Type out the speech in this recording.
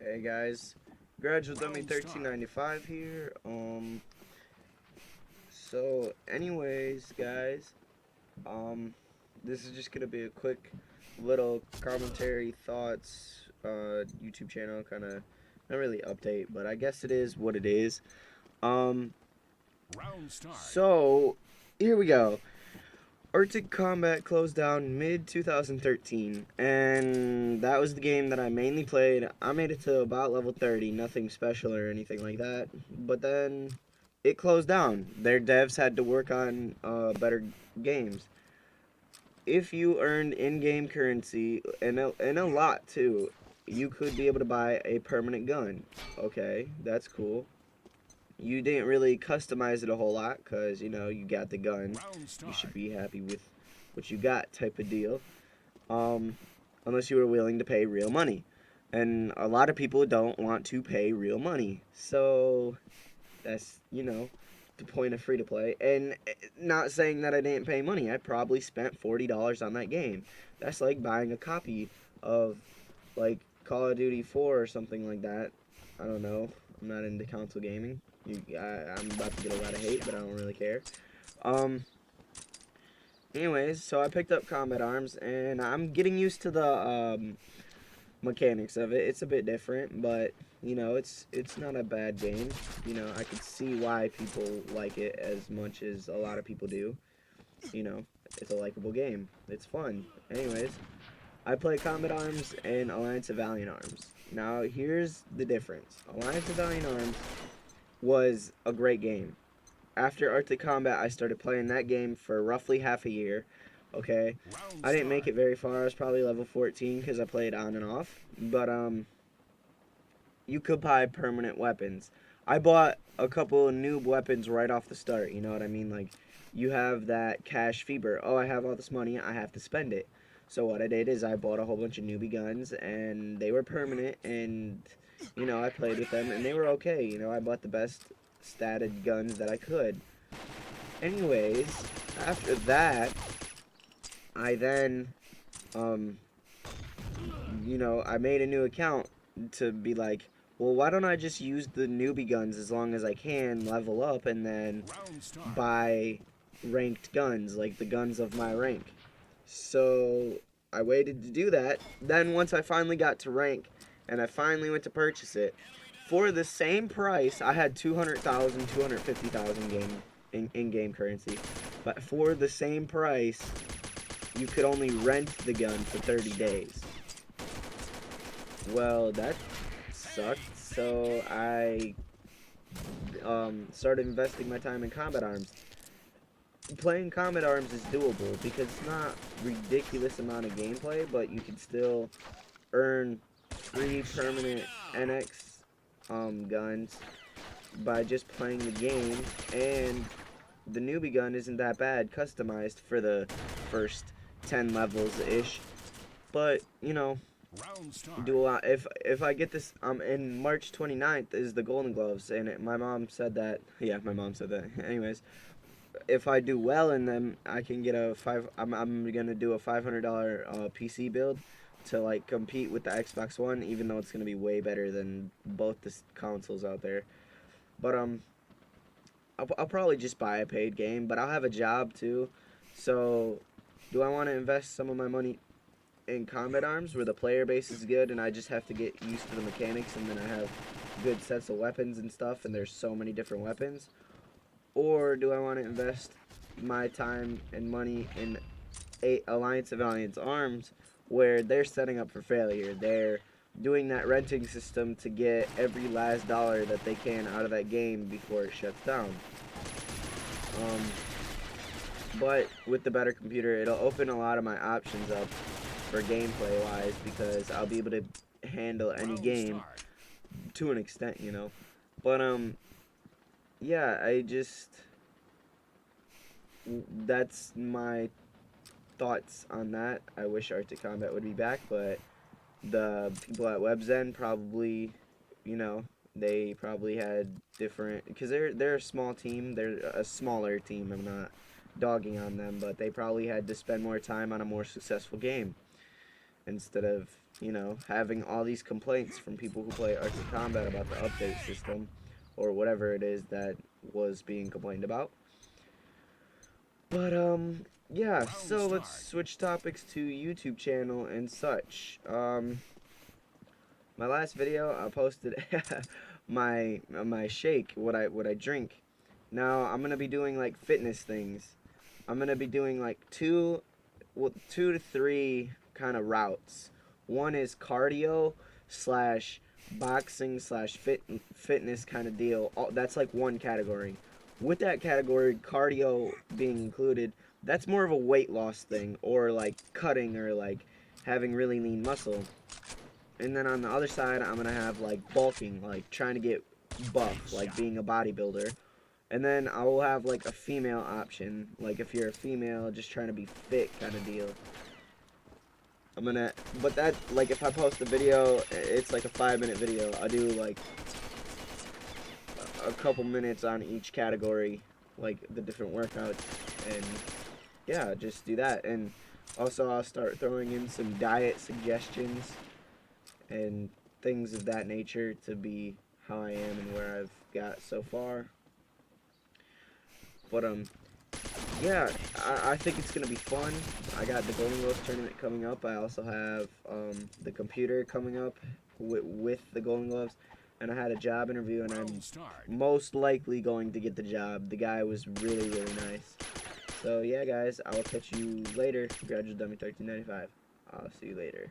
Hey guys, Graduate Dummy 1395 here. So anyways, guys, um, this is just gonna be a quick little commentary, thoughts, YouTube channel, kind of not really update, but I guess it is what it is. Um, so here we go. Arctic Combat closed down mid 2013, and that was the game that I mainly played. I made it to about level 30, nothing special or anything like that. But then it closed down. Their devs had to work on better games. If you earned in-game currency, and a lot too, you could be able to buy a permanent gun. Okay, that's cool. You didn't really customize it a whole lot because, you got the gun. You should be happy with what you got type of deal. Um, Unless you were willing to pay real money. And a lot of people don't want to pay real money. So that's, the point of free to play. And not saying that I didn't pay money. I probably spent $40 on that game. That's like buying a copy of, like, Call of Duty 4 or something like that. I don't know. I'm not into console gaming. I'm about to get a lot of hate, but I don't really care. Um, Anyways, so I picked up Combat Arms, and I'm getting used to the mechanics of it. It's a bit different, but it's not a bad game. I could see why people like it as much as a lot of people do. You know, it's a likable game. It's fun. Anyways, I play Combat Arms and Alliance of Valiant Arms. Now, here's the difference. Alliance of Valiant Arms was a great game. After Arctic Combat, I started playing that game for roughly half a year. Okay, I didn't make it very far. I was probably level 14 because I played on and off. But you could buy permanent weapons. I bought a couple of noob weapons right off the start. You know what I mean? Like, you have that cash fever. Oh, I have all this money. I have to spend it. So what I did is I bought a whole bunch of newbie guns, and they were permanent, and I played with them, and they were okay. I bought the best statted guns that I could. Anyways, after that, I then, um, I made a new account to be like, well, why don't I just use the newbie guns as long as I can, level up, and then buy ranked guns, like the guns of my rank. So I waited to do that. Then once I finally got to rank, and I finally went to purchase it, for the same price, I had 200,000, 250,000 in-game currency. But for the same price, you could only rent the gun for 30 days. Well, that sucked. So I started investing my time in Combat Arms. Playing Combat Arms is doable because it's not ridiculous amount of gameplay, but you can still earn free permanent NX guns by just playing the game, and the newbie gun isn't that bad customized for the first 10 levels ish. But do a lot. If I get this in March 29th is the Golden Gloves, and my mom said that. Yeah, my mom said that. Anyways, if I do well in them, I can get I'm gonna do a $500 PC build to like compete with the Xbox One, even though it's gonna be way better than both the consoles out there. But I'll probably just buy a paid game, but I'll have a job too. So, do I want to invest some of my money in Combat Arms, where the player base is good, and I just have to get used to the mechanics, and then I have good sets of weapons and stuff, and there's so many different weapons? Or do I want to invest my time and money in Alliance of Valiant Arms, where they're setting up for failure? They're doing that renting system to get every last dollar that they can out of that game before it shuts down. Um, but with the better computer, it'll open a lot of my options up for gameplay wise, because I'll be able to handle any game to an extent. But yeah, that's my thoughts on that. I wish Arctic Combat would be back, but the people at WebZen probably, they probably had different, because they're a small team. They're a smaller team. I'm not dogging on them, but they probably had to spend more time on a more successful game. instead of, you know, having all these complaints from people who play Arctic Combat about the update system or whatever it is that was being complained about. But yeah, so let's switch topics to YouTube channel and such. My last video I posted my shake, what I drink. Now I'm gonna be doing like fitness things. I'm gonna be doing like two to three kind of routes. One is cardio slash boxing slash fitness kind of deal. That's like one category. With that category, cardio being included, that's more of a weight loss thing, or like cutting, or like having really lean muscle. And then on the other side, I'm gonna have like bulking, like trying to get buff, like being a bodybuilder. And then I will have like a female option, like if you're a female just trying to be fit kind of deal. But that, like if I post a video, it's like a 5-minute video. I do like a couple minutes on each category, like the different workouts, and yeah, just do that. And also I'll start throwing in some diet suggestions and things of that nature to be how I am and where I've got so far. But yeah, I think it's gonna be fun. I got the Golden Gloves tournament coming up. I also have the computer coming up with the Golden Gloves, and I had a job interview, and I'm most likely going to get the job. The guy was really nice. So yeah, guys, I will catch you later. Graduate Dummy 1395. I'll see you later.